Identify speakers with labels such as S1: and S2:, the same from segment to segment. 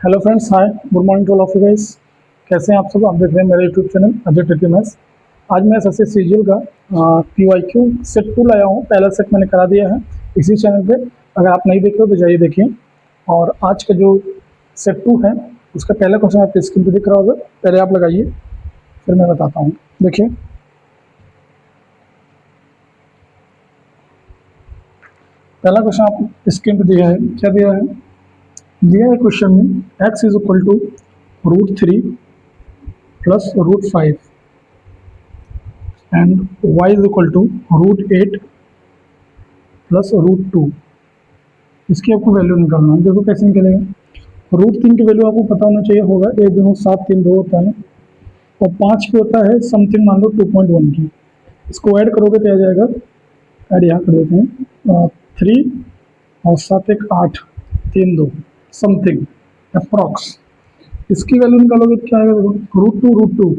S1: Hello friends, hi, good morning to all of you guys. कैसे हैं आप सब? आप देख रहे हैं मेरे यूट्यूब चैनल अजय टिटी मैथ्स। आज मैं एसएससी सीजीएल का पीवाईक्यू सेट 2 लाया हूँ। पहला सेट मैंने करा दिया है इसी चैनल पे। अगर आप नहीं देखे हो तो जाइए देखिए। और आज का जो सेट 2 है उसका पहला क्वेश्चन आपके स्क्रीन पर दिख रहा होगा। पहले आप लगाइए, फिर मैं बताता हूँ। देखिए, पहला क्वेश्चन आप स्क्रीन पर दिया है। क्या दिया है? दिया है क्वेश्चन में x is equal to √3 plus √5 and y is equal to √8 plus √2। इसकी आपको वैल्यू निकालना है। देखो कैसे निकलेगा। √3 की वैल्यू आपको पता होना चाहिए होगा। 1 2 7 3 2 होता है और 5 की होता है समथिंग, मान लो 2.1 की। इसको ऐड करोगे तो आ जाएगा, ऐड यहाँ कर देते हैं, 3 और 7 1 8 3 2 समथिंग अप्रॉक्स। इसकी वैल्यू निकालोगे तो क्या आएगा? देखो, √2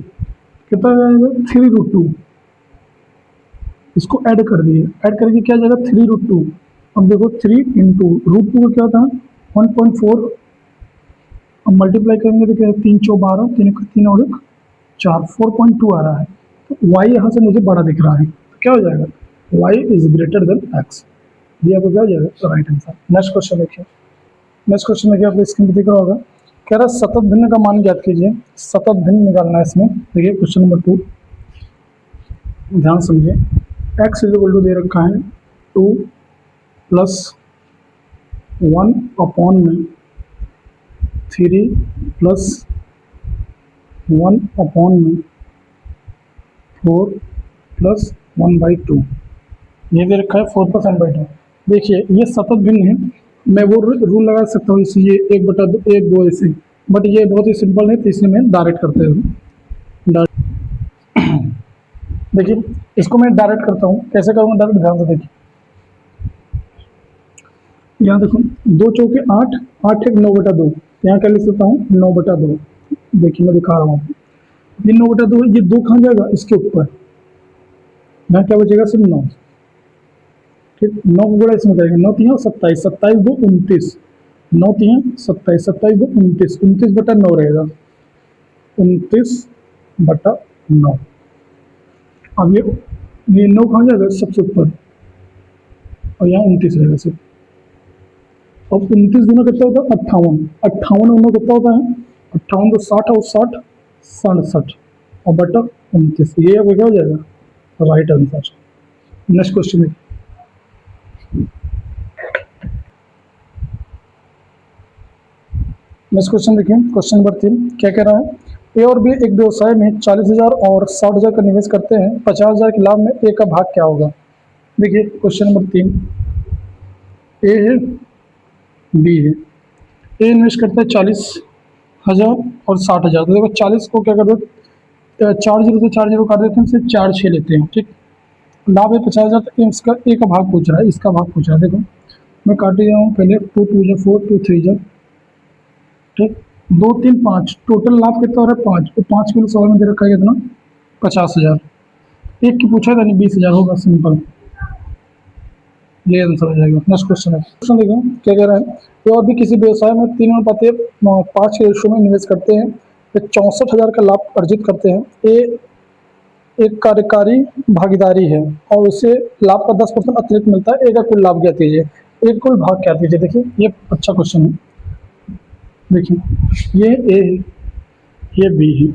S1: कितना आएगा? 3√2। इसको ऐड कर दिए, ऐड करके क्या जाएगा? 3√2। अब देखो 3 इंटू √2 का क्या था? 1.4। अब मल्टीप्लाई करेंगे तो क्या है? 3 4 12, 3 3 और 1 4, 4.2 आ रहा है। तो y यहाँ से मुझे बड़ा दिख रहा है, तो क्या हो जाएगा? y is greater than x। ये आपको क्या हो जाएगा? तो राइट आंसर। नेक्स्ट क्वेश्चन देखिए। नेक्स्ट क्वेश्चन देखिए, आपको स्क्रीन पर दिख रहा होगा। कह रहा है सतत भिन्न का मान ज्ञात कीजिए। सतत भिन्न निकालना है इसमें। देखिए क्वेश्चन नंबर 2, ध्यान समझिए। x इज इक्वल टू दे रखा है 2 प्लस 1 अपॉन में 3 प्लस 1 अपॉन में 4 प्लस 1/2। ये दे रखा है 4 प्लस 1/2। देखिए ये सतत भिन्न है। मैं वो रूल लगा सकता हूँ इसी, ये 1/2 ऐसे, बट ये बहुत ही सिंपल है तो इसलिए मैं डायरेक्ट करते हूँ। देखिए इसको मैं डायरेक्ट करता हूँ। कैसे करूँगा डायरेक्ट? ध्यान से देखिए। यहाँ देखो, 2 चौके 8, 8 1 9/2। यहाँ क्या लिख सकता हूँ? 9/2। देखिए मैं दिखा रहा हूँ आपको। ये 9/2, ये 2 कहाँ जाएगा? इसके ऊपर। यहाँ क्या बचेगा? सिर्फ 9। ठीक, 9 को गुणा इसमें करेंगे। 9 3 27, 27 2 29, 9 3 27, 27 2 29, 29/9 रहेगा। 29/9। अब ये 9 कहाँ जाएगा? सबसे ऊपर, और यहाँ 29 रहेगा सिर्फ। अब 29 गुना कितना होता है? 58। 58 गुना कितना होता है? 58 तो 60 और 60 67 और बटा 29। ये आपको क्या हो जाएगा? Right answer. नेक्स्ट क्वेश्चन है। नेक्स्ट क्वेश्चन देखिए, क्वेश्चन नंबर 3 क्या कह रहा है? ए और बी एक व्यवसाय में 40,000 और 60,000 का निवेश करते हैं। 50,000 के लाभ में ए का भाग क्या होगा? देखिए क्वेश्चन नंबर 3, ए है, बी है। ए इन्वेस्ट करता है 40,000 और 60,000। तो देखो 40 को क्या कर दो, 4 0 से 4 0 काट देते हैं, फिर 4 6 लेते हैं। ठीक, लाभ है 50,000। तक इसका ए का भाग पूछ रहा है, इसका भाग पूछ रहा है। देखो मैं काट रहा हूँ पहले। 2 2 4, 2 3 ठीक, 2 3 5, टोटल लाभ कितना हो रहा है? 5। तो 5 किलो सवाल में दे रखा है कितना? 50,000। एक की पूछा था नहीं, 20,000 होगा, सिंपल। ये आंसर हो जाएगा। नेक्स्ट क्वेश्चन है। क्वेश्चन देखो क्या कह रहा है? तो और भी किसी व्यवसाय में 3:5 के रेशो में निवेश करते हैं, तो 64,000 का लाभ अर्जित करते हैं। ए एक कार्यकारी भागीदारी है और उसे लाभ का 10% अतिरिक्त मिलता है। ए का कुल लाभ क्या कीजिए? एक कुल भाग क्या कीजिए? देखिए ये अच्छा क्वेश्चन है। देखिए ये ए है, ये बी है।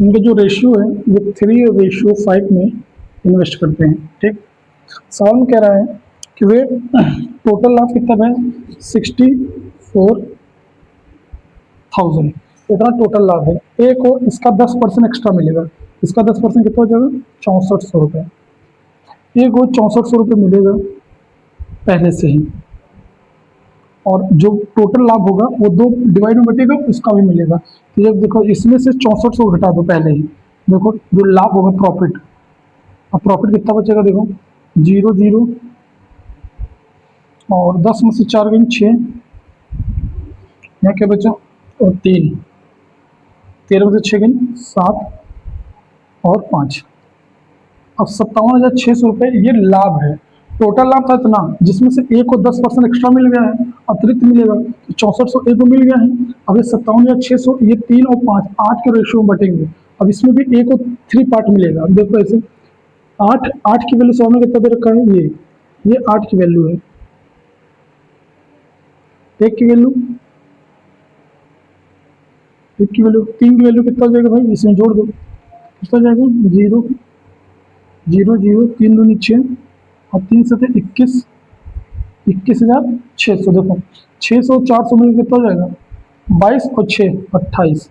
S1: इनका जो रेशियो है वो 3:5 में इन्वेस्ट करते हैं। ठीक, सवाल में कह रहा है कि वे टोटल लाभ कितना है? 64,000 इतना टोटल लाभ है। ए को इसका 10% एक्स्ट्रा मिलेगा। इसका 10% कितना हो जाएगा? 6400 रुपये। ए को 6400 रुपये मिलेगा पहले से ही, और जो टोटल लाभ होगा वो 2 डिवाइड में बटेगा, उसका भी मिलेगा। तो जब देखो इसमें से 6400 घटा दो पहले ही। देखो जो लाभ होगा प्रॉफिट, अब प्रॉफिट कितना बचेगा? देखो 0 0 और 10 में से 4 गई 6, यहाँ क्या बचा? और 3, 13 में से 6 गई 7 और 5। अब 57,600 रुपये ये लाभ है। टोटल लाभ था इतना, जिसमें से ए को 10% एक्स्ट्रा मिल गया है, अतिरिक्त मिलेगा, तो 6400 ए को मिल गया है। अब ये 57 या 600, ये 3 और 5 8 के रेशियो में बटेंगे। अब इसमें भी ए को 3 पार्ट मिलेगा। अब देखो ऐसे 8 8 की वैल्यू 100 में कितना दे रखा है, ये 8 की वैल्यू है, एक की वैल्यू, एक की वैल्यू, 3 की वैल्यू कितना हो जाएगा भाई, इसमें जोड़ दो, कितना हो जाएगा, 0 0 0, 3 दूनी 6 और 3 7 21, 21,600। देखो 600 400 में कितना हो जाएगा, 22 और 6 28,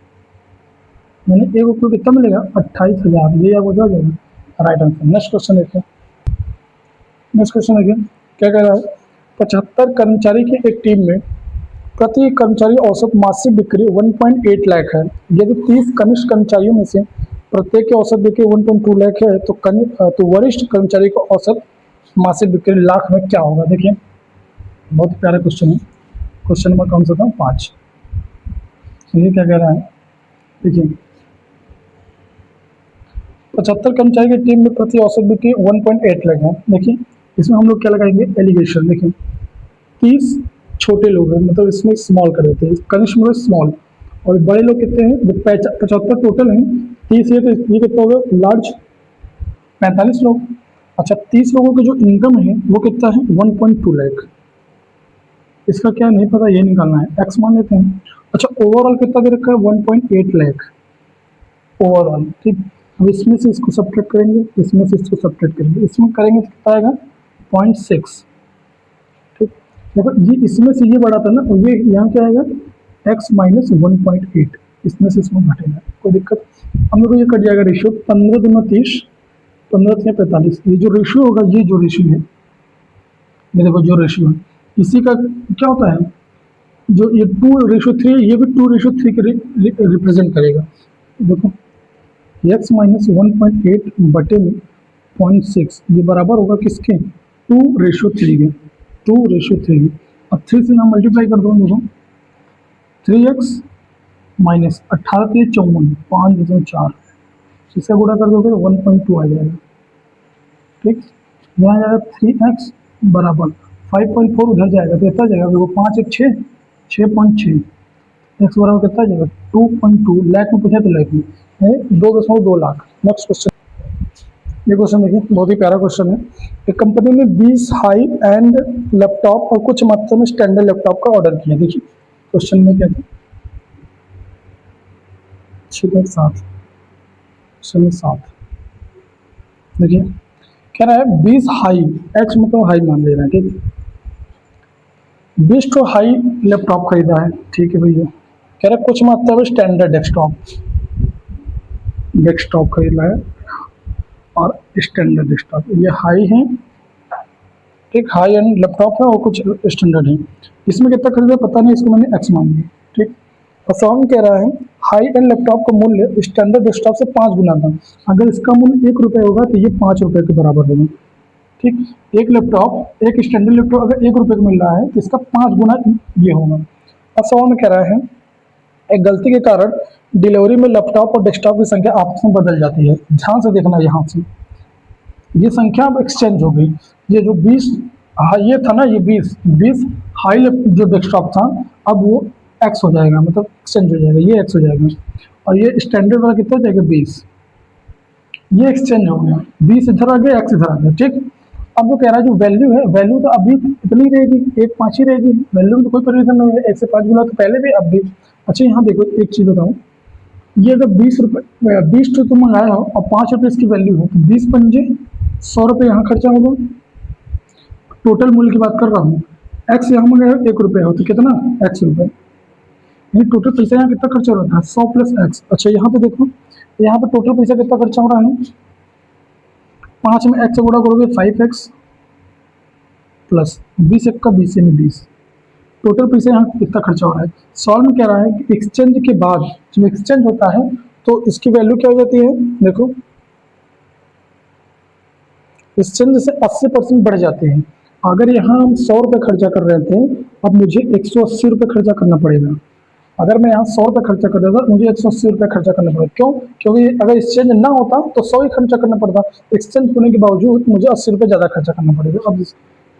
S1: यानी एक रुपये कितना मिलेगा, 28,000। ये आपको क्या हो जाएगा, राइट आंसर। नेक्स्ट क्वेश्चन देखिए, नेक्स्ट क्वेश्चन देखिए क्या कह रहा है, 75 कर्मचारी की एक टीम में प्रति कर्मचारी औसत मासिक बिक्री 1.8 लाख है। यदि 30 कनिष्ठ कर्मचारियों में से प्रत्येक की औसत बिक्री 1.2 लाख है, तो वरिष्ठ कर्मचारी को औसत मासिक बिक्री लाख में क्या होगा। देखिए बहुत प्यारा क्वेश्चन है, क्वेश्चन नंबर कौन सा था, 5। ये क्या कह रहा है, देखिए 75 कर्मचारी की टीम में प्रति औसत बिक्री 1.8 लाख है। देखिए इसमें हम लोग क्या लगाएंगे, एलिगेशन। देखिए 30 छोटे लोग हैं, मतलब इसमें स्मॉल कर देते हैं, कनिष्ठ में स्मॉल, और बड़े लोग कितने हैं, जब 75 टोटल हैं, 30 है तो ये कितना होगा, लार्ज 45 लोग। अच्छा 30 लोगों की जो इनकम है वो कितना है, 1.2 लाख। इसका क्या नहीं पता, ये निकालना है, एक्स मान लेते हैं। अच्छा ओवरऑल कितना दे रखा है, 1.8 लाख ओवरऑल। ठीक, अब इसमें से इसको सब्ट्रैक्ट करेंगे, इसमें से इसको सब्ट्रैक्ट करेंगे, इसमें करेंगे तो कितना आएगा, 0.6। ठीक, देखो ये इसमें से ये बड़ा था ना, और ये यहाँ क्या आएगा, x माइनस 1.8, इसमें से इसमें घटेगा, कोई दिक्कत। हम लोग को ये कट जाएगा रेशियो, 15 दूना 30, 15 3 45। ये जो रेशियो होगा, ये जो रेशियो है, ये देखो जो रेशियो है, इसी का क्या होता है, जो ये 2:3, ये भी 2:3 के रिप्रेजेंट करेगा। देखो x माइनस 1.8 बटे में 0.6, ये बराबर होगा किसके, 2:3 के, 2:3। अब 3 से ना मल्टीप्लाई कर दो, देखो 3x माइनस 18 3 54, 5.4, इससे गुणा कर दोगे 1.2 आ जाएगा। ठीक, यहाँ जाएगा 3x बराबर 5.4, उधर जाएगा तो इतना जाएगा, देखो 5 1 6, 6.6, एक्स बराबर कितना जाएगा, 2.2 लाख में पूछा तो लाख में 2.2 लाख। नेक्स्ट क्वेश्चन, ये क्वेश्चन देखिए बहुत ही प्यारा क्वेश्चन है। एक कंपनी ने 20 हाई एंड लैपटॉप और कुछ मात्रा में स्टैंडर्ड लैपटॉप का ऑर्डर किया। देखिए क्वेश्चन में क्या था, 7, 7। देखिए कह रहा है 20 हाई, एक्स मतलब हाई मान ले रहा है, ठीक, 20 तो हाई लैपटॉप खरीदा है, ठीक है भैया। कह रहा है कुछ मात्रा में स्टैंडर्ड डेस्कटॉप खरीदा है, और स्टैंडर्ड डेस्कटॉप ये हाई है, ठीक, हाई एंड लैपटॉप है और कुछ स्टैंडर्ड है। इसमें कितना खरीदा पता नहीं, इसको मैंने एक्स मान लिया। ठीक, और सवाल कह रहा है हाई एंड लैपटॉप का मूल्य स्टैंडर्ड डेस्कटॉप से 5 गुना था। अगर इसका मूल्य 1 रुपये होगा तो ये 5 रुपये के बराबर होगा। ठीक, एक लैपटॉप, एक स्टैंडर्ड लैपटॉप अगर 1 रुपये का मिल रहा है तो इसका 5 गुना ये होगा। और सवाल में कह रहा है एक गलती के कारण डिलीवरी में लैपटॉप और डेस्कटॉप की संख्या आपस में बदल जाती है। ध्यान से देखना, यहाँ से ये संख्या अब एक्सचेंज हो गई। ये जो 20 ये था ना, ये 20 हाई जो डेस्कटॉप था, अब वो एक्स हो जाएगा, मतलब एक्सचेंज हो जाएगा, ये एक्स हो जाएगा, और ये स्टैंडर्ड वाला कितना हो जाएगा, 20, ये एक्सचेंज हो गया, 20 इधर आ गया, एक्स इधर आ गया। ठीक, अब वो कह रहा है जो वैल्यू है, वैल्यू तो अभी इतनी रहेगी, 1 5 ही रहेगी, वैल्यू में तो कोई परिवर्तन नहीं है, 1 से 5 गुना तो पहले भी अब भी। अच्छा यहाँ देखो एक चीज़ बताऊँ, ये अगर 20 रुपये 20 तो तुम मंगाया हो और 5 रुपये इसकी वैल्यू है, तो 20 पंजे 100 रुपये यहाँ खर्चा होगा, टोटल मूल्य की बात कर रहा हूँ। एक्स यहाँ मंगाया 1 रुपये हो तो कितना, एक्स रुपये, यानी टोटल पैसा यहाँ कितना खर्चा हो रहा है, 100 प्लस एक्स। अच्छा यहाँ पे देखो, यहाँ पे टोटल पैसा कितना खर्चा हो रहा है, 5 में एक्स से गुणा करोगे 5x प्लस 20 1 का 20 यानी 20, टोटल पैसा यहाँ कितना खर्चा हो रहा है। सॉल्व में कह रहा है कि एक्सचेंज के बाद जब एक्सचेंज होता है तो इसकी वैल्यू क्या हो जाती है, देखो एक्सचेंज से 80% बढ़ जाते हैं। अगर यहाँ हम 100 रुपये खर्चा कर रहे थे, अब मुझे 180 रुपये खर्चा करना पड़ेगा। अगर मैं यहाँ 100 रुपये खर्चा कर देता मुझे 180 रुपये खर्चा करना पड़ेगा। क्यों? क्योंकि अगर एक्सचेंज ना होता तो 100 ही खर्चा करना पड़ता। एक्सचेंज होने के बावजूद मुझे 80 रुपये ज़्यादा खर्चा करना पड़ेगा। अब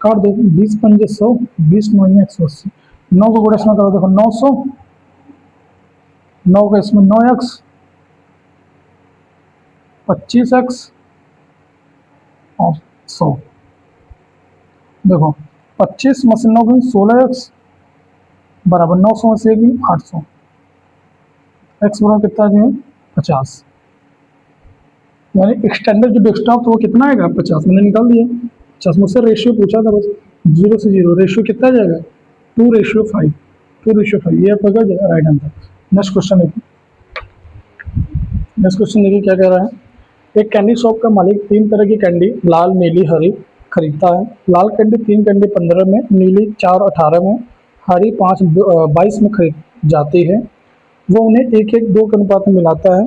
S1: काट दो, 20 पंजे 100, 20 9 180, 9 को गुणा इसमें करो, देखो 900, 9 का इसमें 9x, 25x और 100। देखो 25 में से 9 गई 16x बराबर 900 में से 1 गई 800, एक्स बराबर कितना है 50। यानी एक्सटेंडेड जो डेस्कटॉप तो वो कितना आएगा 50, मैंने निकाल दिया 50। मुझसे रेशियो पूछा था बस, 0 से 0 रेशियो कितना जाएगा 2:5, 2:5 ये आपका क्या राइट आंसर। नेक्स्ट क्वेश्चन देखिए, नेक्स्ट क्वेश्चन देखिए क्या कह रहा है। एक कैंडी शॉप का मालिक 3 तरह की कैंडी लाल नीली हरी खरीदता है। लाल कैंडी 3 कैंडी 15 में, नीली 4 18 में, हरी 5 22 में खरीद जाती है। वो उन्हें 1:2 के अनुपात में मिलाता है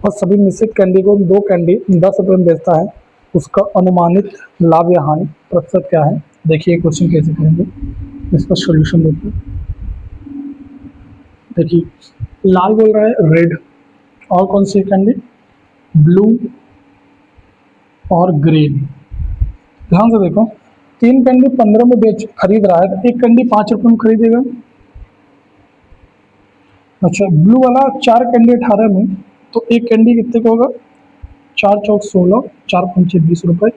S1: और सभी मिश्रित कैंडी को 2 कैंडी 10 रुपये में बेचता है। उसका अनुमानित लाभ या हानि प्रतिशत क्या है? देखिए क्वेश्चन कैसे करेंगे, इसका सॉल्यूशन देखिए। देखिए लाल बोल रहा है रेड, और कौन सी कैंडी ब्लू और ग्रीन। ध्यान से देखो 3 कैंडी 15 में बेच खरीद रहा है तो 1 कैंडी 5 रुपये में खरीदेगा। अच्छा ब्लू वाला 4 कैंडी 18 में, तो 1 कैंडी कितने का होगा 4 चौक 16, 4 पंचे 20 रुपये,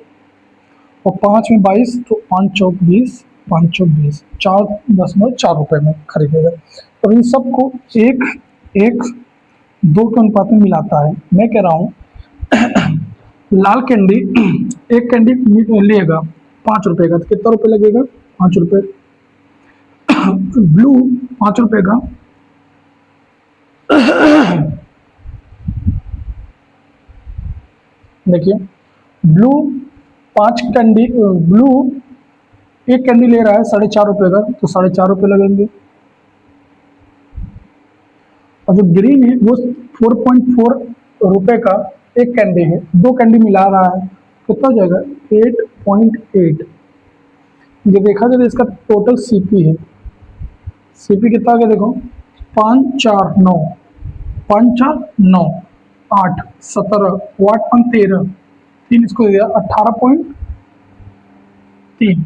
S1: और 5 में 22 तो 5 चौक 20, 5 चौक 20, 4 10 में 4 रुपये में खरीदेगा। और इन सबको 1:2 के अनुपात में मिलाता है। मैं कह रहा हूँ लाल कैंडी 1 कैंडी लेगा 5 रुपये का, तो कितना रुपये लगेगा 5 रुपये। ब्लू 5 रुपये का देखिए ब्लू 5 कैंडी, ब्लू 1 कैंडी ले रहा है 4.5 रुपये का, तो 4.5 रुपये लगेंगे। और जो ग्रीन है वो 4.4 रुपये का 1 कैंडी है, 2 कैंडी मिला रहा है, कितना हो जाएगा 8.8। ये देखा जाए तो इसका टोटल सीपी है, सीपी कितना आ गया देखो 5 4 9, 5 4 9 8 17, 8 5 13, 3 इसको दिया 18.3,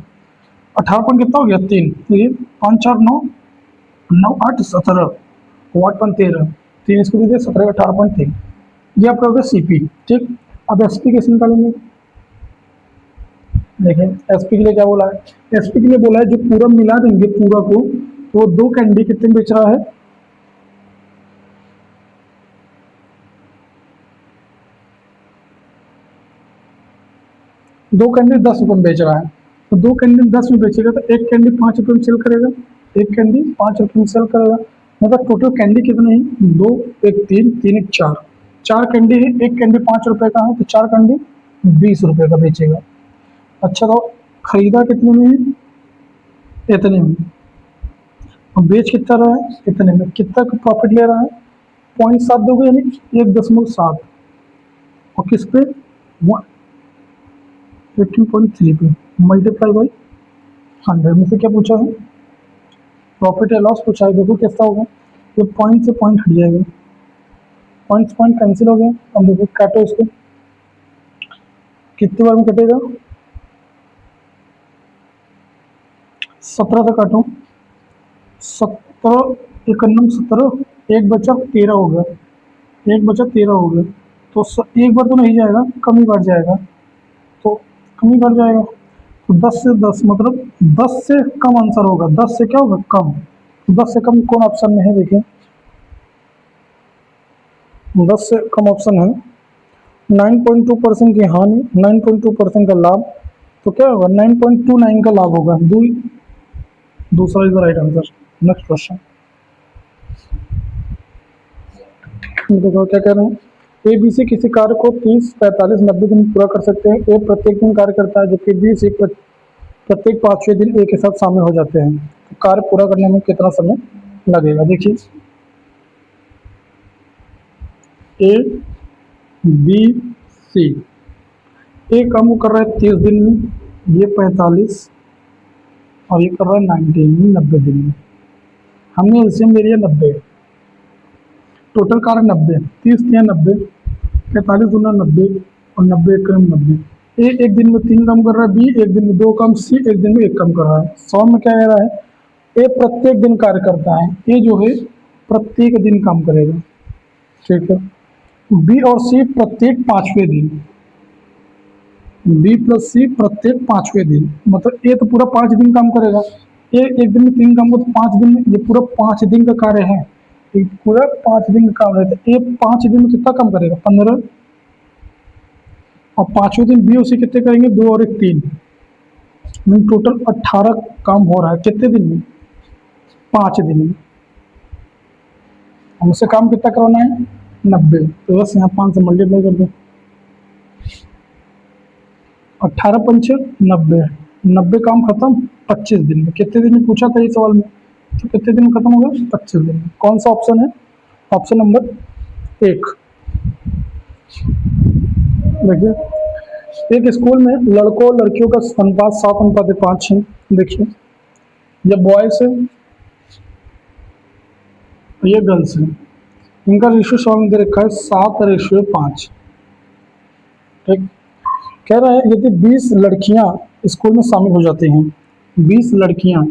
S1: 18 पॉइंट कितना हो गया 3, तो ये 5 4 9 9 8 17, 8 5 13, 3 इसको दे दिया 17 18.3। ये आपका होगा सीपी। ठीक, अब एसपी कैसे निकालेंगे? देखिए एसपी के लिए क्या बोला है, एसपी के लिए बोला है जो पूरा मिला देंगे पूरा को, तो 2 कैंडी कितने बेच रहा है 2 कैंडी 10 रुपये में बेच रहा है, तो 2 कैंडी 10 में बेचेगा तो 1 कैंडी 5 रुपये में सेल करेगा, 1 कैंडी 5 रुपये में सेल करेगा। मतलब टोटल कैंडी कितने हैं 2 1 3 3 1 4, 4 कैंडी है, 1 कैंडी 5 रुपये का है, तो 4 कैंडी 20 रुपये का बेचेगा। अच्छा तो खरीदा कितने में है इतने में, और बेच कितना रहा है इतने में, कितना का प्रॉफिट ले रहा है 0.7 दोगे यानी 1.7, और किस पे 18.3 पे मल्टीप्लाई बाई 100 में से क्या पूछा है प्रॉफिट या लॉस पूछा है। देखो कैसा होगा, ये पॉइंट से पॉइंट हट जाएगा, पॉइंट से पॉइंट कैंसिल हो गया। अब देखो काटो इसको, कितनी बार में कटेगा 17 से काटो, 17 91 17, 1 बचा 13 हो गया, 1 बचा 13 हो गया, तो एक बार तो नहीं जाएगा कम ही बढ़ जाएगा, तो कम ही बढ़ जाएगा, तो 10 से 10 मतलब 10 से कम आंसर होगा, 10 से क्या होगा कम, तो 10 से कम कौन ऑप्शन में है देखिए 10 से कम ऑप्शन है 9.2% की हानि 9.2% का लाभ, तो क्या होगा 9.29 का लाभ होगा, दूसरा is the right answer. Next question देखो क्या कह रहे हैं, ए बी सी किसी कार्य को 30 45 90 दिन पूरा कर सकते हैं। ए प्रत्येक दिन कार्य करता है जबकि बी सी प्रत्येक 5वें दिन ए के साथ शामिल हो जाते हैं, तो कार्य पूरा करने में कितना समय लगेगा? देखिए ए बी सी, ए काम कर रहा है 30 दिन में, ये 45 और ये कर रहा है 90 दिन में। हमने एलसीएम ले लिया 90, टोटल कार्य 90, 30 या 90, 45 गुना 90 और 90 एक क्रम 90। ए एक दिन में 3 काम कर रहा है, बी एक दिन में 2 काम, सी एक दिन में 1 काम कर रहा है। 100 में क्या कह रहा है, ए प्रत्येक दिन कार्य करता है, ए जो है प्रत्येक दिन काम करेगा, ठीक है। बी और सी प्रत्येक 5वें दिन, बी प्लस सी प्रत्येक 5वें दिन, मतलब ए तो पूरा 5 दिन काम करेगा, ए एक दिन में 3 काम को तो 5 दिन में, ये पूरा 5 दिन का कार्य है, ये पूरा 5 दिन का कार्य है, तो ए 5 दिन में कितना काम करेगा, 15। और 5वें दिन बी और सी कितने करेंगे, 2 और 1 3, टोटल 18 काम हो रहा है कितने दिन में, 5 दिन में। हमसे काम कितना करवाना है, 90, तो बस यहाँ 5 से मल्टीप्लाई कर दो, 18 पंच 90, 90 काम खत्म 25 दिन में। कितने दिन में पूछा था ये सवाल में, तो कितने दिन में खत्म होगा, 25 दिन में। कौन सा ऑप्शन है, ऑप्शन नंबर 1। देखिए, एक स्कूल में लड़कों और लड़कियों का अनुपात 7:5 है। देखिए, ये बॉयज है, ये गर्ल्स है, इनका रेशियो सवाल में दे रखा है 7:5, ठीक। कह रहा है यदि 20 लड़कियां स्कूल में शामिल हो जाती हैं, 20 लड़कियां,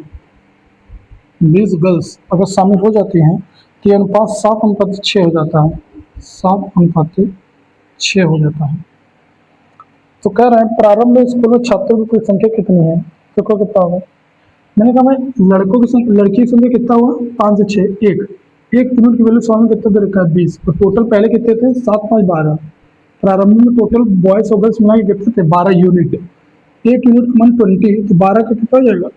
S1: 20 गर्ल्स अगर शामिल हो जाती हैं तो ये अनुपात 7:6 हो जाता है, 7:6 हो जाता है। तो कह रहे हैं प्रारंभ में स्कूल में छात्रों की कुल संख्या कितनी है, तो कितना होगा। मैंने कहा मैं लड़कों की संख्या, लड़की की संख्या कितना हुआ, 5 से 6, 1 यूनिट की वैल्यू सवाल में कितना दे रखा है, 20, तो टोटल पहले कितने थे, 7 5 12। प्रारंभ में टोटल बॉयज और गर्ल्स मिला के कितने थे, 12 यूनिट, 1 यूनिट मन 20, तो 12 का कितना हो जाएगा,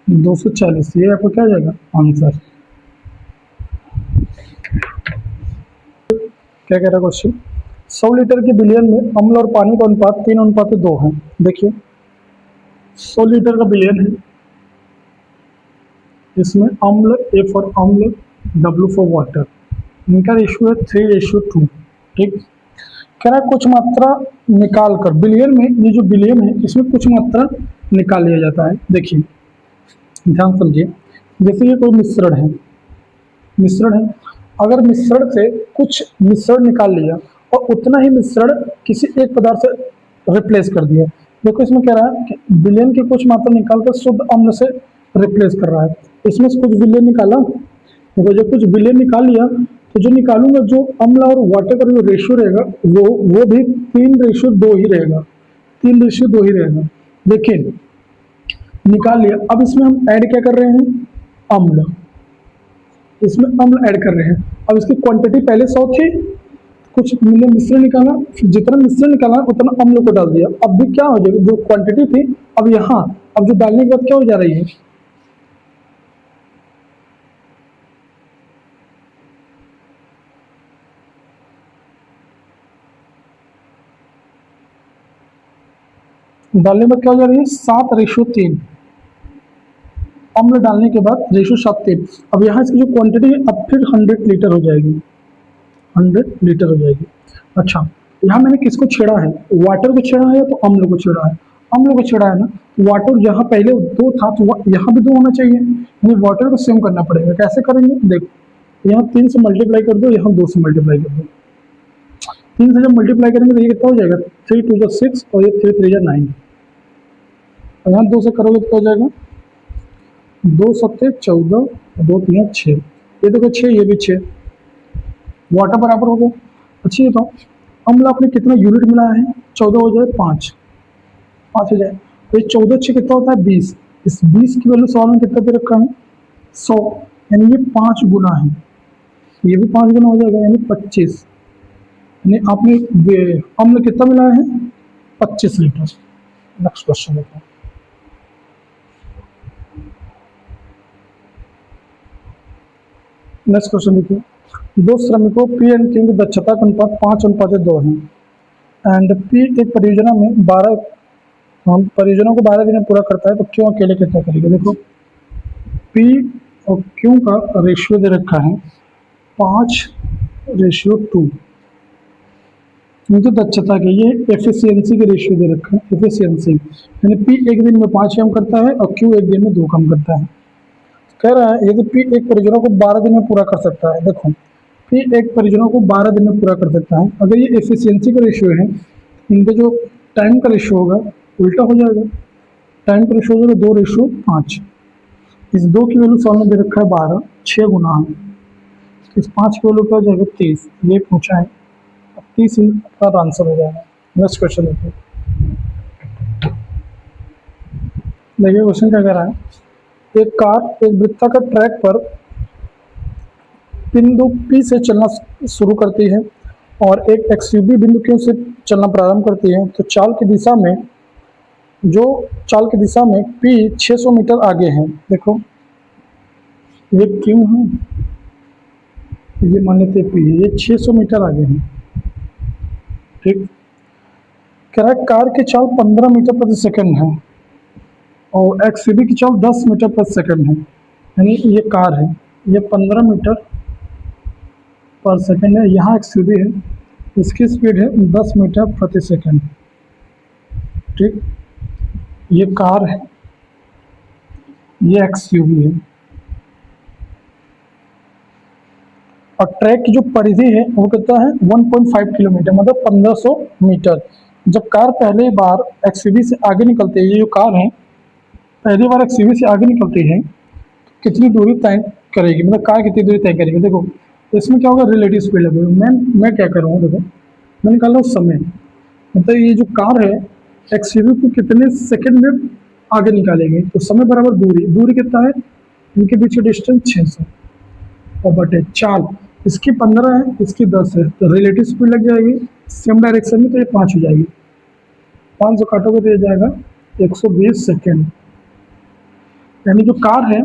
S1: 240। ये आपको क्या जाएगा आंसर। क्या कह रहा है क्वेश्चन, 100 लीटर के बिलियन में अम्ल और पानी का अनुपात 3:2 है। देखिए 100 लीटर का बिलियन है, इसमें अम्ल, ए फॉर अम्ल, डब्ल्यू फॉर वाटर, इनका रेशियो है 3:2, ठीक। कह रहा है कुछ मात्रा निकाल कर, बिलियन में ये जो बिलियन है इसमें कुछ मात्रा निकाल लिया जाता है। देखिए ध्यान समझिए, जैसे ये कोई मिश्रण है, मिश्रण है, अगर मिश्रण से कुछ मिश्रण निकाल लिया और उतना ही मिश्रण किसी एक पदार्थ से रिप्लेस कर दिया, देखो इसमें कह रहा है कि बिलियन की कुछ मात्रा निकालकर शुद्ध अम्ल से रिप्लेस कर रहा है। इसमें से कुछ बिलियन निकाला, देखो जब कुछ बिलियन निकाल लिया तो जो निकालूंगा, जो अम्ल और वाटर का जो रेशियो रहेगा वो भी 3:2 ही रहेगा, 3:2 ही रहेगा। लेकिन निकाल लिया, अब इसमें हम ऐड क्या कर रहे हैं, अम्ल, इसमें अम्ल ऐड कर रहे हैं। अब इसकी क्वांटिटी पहले 100 थी, कुछ मिश्रण निकाला, जितना मिश्रण निकाला उतना अम्ल को डाल दिया, अब भी क्या हो जाएगा, जो क्वांटिटी थी अब यहाँ, अब जो डालने के बाद क्या हो जा रही है, डालने में क्या हो जा रही है, 7:3, अम्ल डालने के बाद रेशियो 7:3। अब यहाँ इसकी जो क्वांटिटी है अब फिर 100 लीटर हो जाएगी, 100 लीटर हो जाएगी। अच्छा, यहाँ मैंने किसको छेड़ा है, वाटर को छेड़ा है या तो अम्ल को छेड़ा है, अम्ल को छेड़ा है ना, वाटर जहाँ पहले 2 था तो यहाँ भी 2 होना चाहिए, यानी वाटर को सेम करना पड़ेगा। कैसे करेंगे, देखो यहाँ 3 से मल्टीप्लाई कर दो, यहाँ 2 से मल्टीप्लाई कर दो, 3 से जब मल्टीप्लाई करेंगे तो ये कितना हो जाएगा, 3 2 6 और ये 3 3 9, और यहाँ 2 से करोगे तो हो जाएगा 2 7 14 और 2 3 6, ये देखो 6, ये भी 6, वाटर बराबर हो गया। अच्छा ये तो अम्ल आपने कितना यूनिट मिलाया है, 14 हो जाए 5 हो जाए, तो ये 14 6 कितना होता है 20, इस 20 की वैल्यू सवाल में कितना दे रखा है 100, यानी ये 5 गुना है, ये भी 5 गुना हो जाएगा यानी 25, यानी आपने अम्ल कितना मिलाया है 25 लीटर। नेक्स्ट क्वेश्चन देखो, नेक्स्ट क्वेश्चन देखिए, 2 श्रमिकों पी एंड क्यू की दक्षता का अनुपात 5:2 है, एंड पी एक परियोजना में 12 परियोजना को 12 दिन में पूरा करता है, तो क्यों अकेले कितना करेगा। देखो पी और क्यू का रेशियो दे रखा है 5:2, तो दक्षता के, ये एफिशिएंसी के रेशियो दे रखा है, एफिशिएंसी यानी पी एक दिन में 5 काम करता है और क्यू एक दिन में 2 काम करता है। कह रहा है यदि P एक परियोजना को 12 दिन में पूरा कर सकता है, देखो P एक परियोजना को 12 दिन में पूरा कर सकता है, अगर ये एफिशिएंसी का रेशियो है, इनका जो टाइम का रेशियो होगा उल्टा हो जाएगा। टाइम का रेशियो हो जाएगा 2:5। इस 2 की वैल्यू सॉल्व में दे रखा है 12, 6 गुना है, इस 5 की वैल्यू क्या हो जाएगा 30, ये पूछा है, अब 30 का आंसर हो जाएगा। नेक्स्ट क्वेश्चन देखिए, क्वेश्चन क्या कह रहा है, एक कार एक वृत्ताकार ट्रैक पर बिंदु P से चलना शुरू करती है और एक एक्सयूवी बिंदु Q से चलना प्रारंभ करती है, तो चाल की दिशा में P 600 मीटर आगे है। देखो ये Q है, ये मान लेते हैं P, ये 600 मीटर आगे है, ठीक। कह रहा है कार की चाल 15 मीटर प्रति सेकंड है और एक्सयूवी की चाल 10 मीटर प्रति सेकंड है, यानी ये कार है, ये 15 मीटर पर सेकंड है, यहाँ एक्सयूवी है, इसकी स्पीड है 10 मीटर प्रति सेकंड, ठीक। ये कार है, ये एक्सयूवी है, और ट्रैक की जो परिधि है वो कितना है 1.5 किलोमीटर, मतलब 1500 मीटर। जब कार पहली बार एक्सयूवी से आगे निकलती है, ये जो कार है पहली बार एक्सयूवी से आगे निकलती है, तो कितनी दूरी तय करेगी, मतलब कार कितनी दूरी तय करेगी। देखो इसमें क्या होगा, रिलेटिव स्पीड लगेगा। मैं क्या कर रहा हूँ, देखो मैं निकाल रहा हूँ समय, मतलब ये जो कार है एक्सयूवी को कितने सेकंड में आगे निकालेंगे, तो समय बराबर दूरी कितना है, इनके बीच का डिस्टेंस 600 और बटे चाल, इसकी 15 है, इसकी 10 है, तो रिलेटिव स्पीड लग जाएगी सेम डायरेक्शन में, तो ये 5 हो जाएगी, 500 काटोगे तो ये जाएगा 120 सेकेंड, यानी जो कार है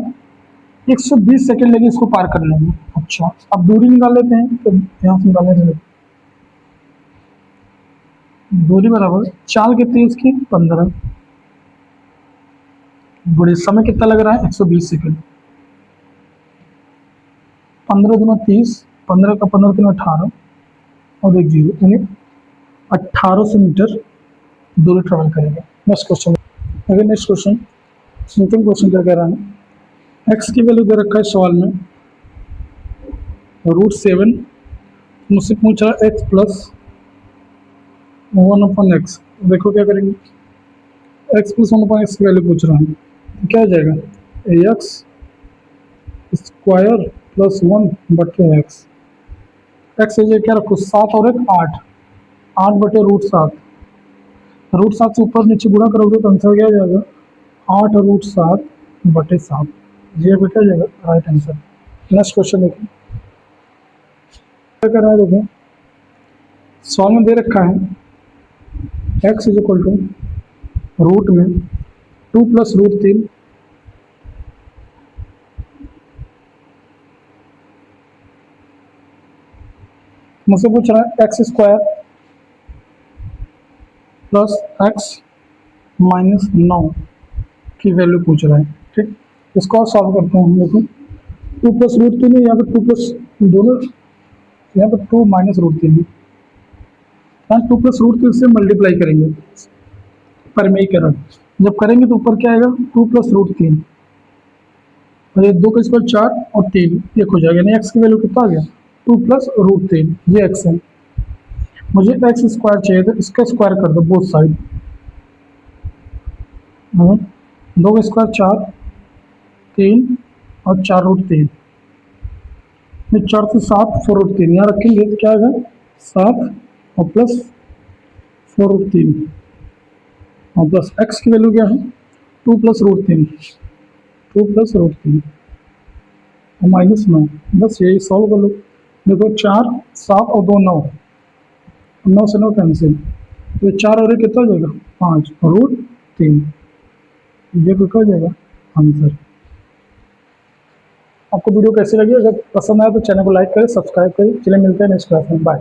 S1: 120 सेकेंड लगे इसको पार करने में। अच्छा अब दूरी निकाल लेते हैं, तो यहाँ से निकालने से दूरी बराबर चाल कितनी है इसकी 15, बड़े समय कितना लग रहा है 120 सेकेंड, 15 दूना 30, 15 का 15 दूना 18 और 1 0, यानी 1800 मीटर दूरी ट्रेवल करेंगे। नेक्स्ट क्वेश्चन, अगर नेक्स्ट क्वेश्चन सेकंड क्वेश्चन क्या कह रहा है, एक्स की वैल्यू दे रखा है सवाल में √7, मुझसे पूछ रहा है एक्स प्लस 1/x, देखो क्या करेंगे, एक्स प्लस 1/x की वैल्यू पूछ रहा है, तो क्या हो जाएगा x square plus 1/x, x क्या रखो 7 और 1 8, 8/√7, √7 से ऊपर नीचे गुणा करोगे तो आंसर क्या हो जाएगा 8√7/7, ये क्या हो जाएगा राइट आंसर। नेक्स्ट क्वेश्चन देखिए, क्या कर रहा है, देखिए सॉल्व में दे रखा है x is equal to root में 2 + √3 मुझसे पूछ रहा है x square plus x minus 9 की वैल्यू पूछ रहा है, ठीक। इसको और सॉल्व करते हैं हम, देखो 2 + √3 है, यहाँ पर 2 प्लस दोनों, यहाँ पर 2 - √3 है, यहाँ 2 + √3 से मल्टीप्लाई करेंगे परिमेयीकरण, जब करेंगे तो ऊपर क्या आएगा 2 + √3 और ये 2 का स्क्वायर 4 और 3 1 हो जाएगा, यानी एक्स की वैल्यू कितना आ गया 2 + √3, ये एक्स है। मुझे एक्स स्क्वायर चाहिए तो इसका स्क्वायर कर दो बोथ साइड, 2 का स्क्वायर 4, 3 और 4√3, 4 से 7 4√3, यहाँ रखेंगे तो क्या आएगा 7 और प्लस 4√3 और प्लस एक्स की वैल्यू क्या है 2 + √3, 2 + √3 और -9, बस यही सॉल्व कर लो। देखो 4 7 और 2 9, 9 से 9 कैंसिल, तो 4 और 1 कितना हो जाएगा 5 √3, ये कितना हो जाएगा आंसर। आपको वीडियो कैसी लगी, अगर पसंद आए तो चैनल को लाइक करें, सब्सक्राइब करें। चलिए मिलते हैं नेक्स्ट क्लास में, बाय।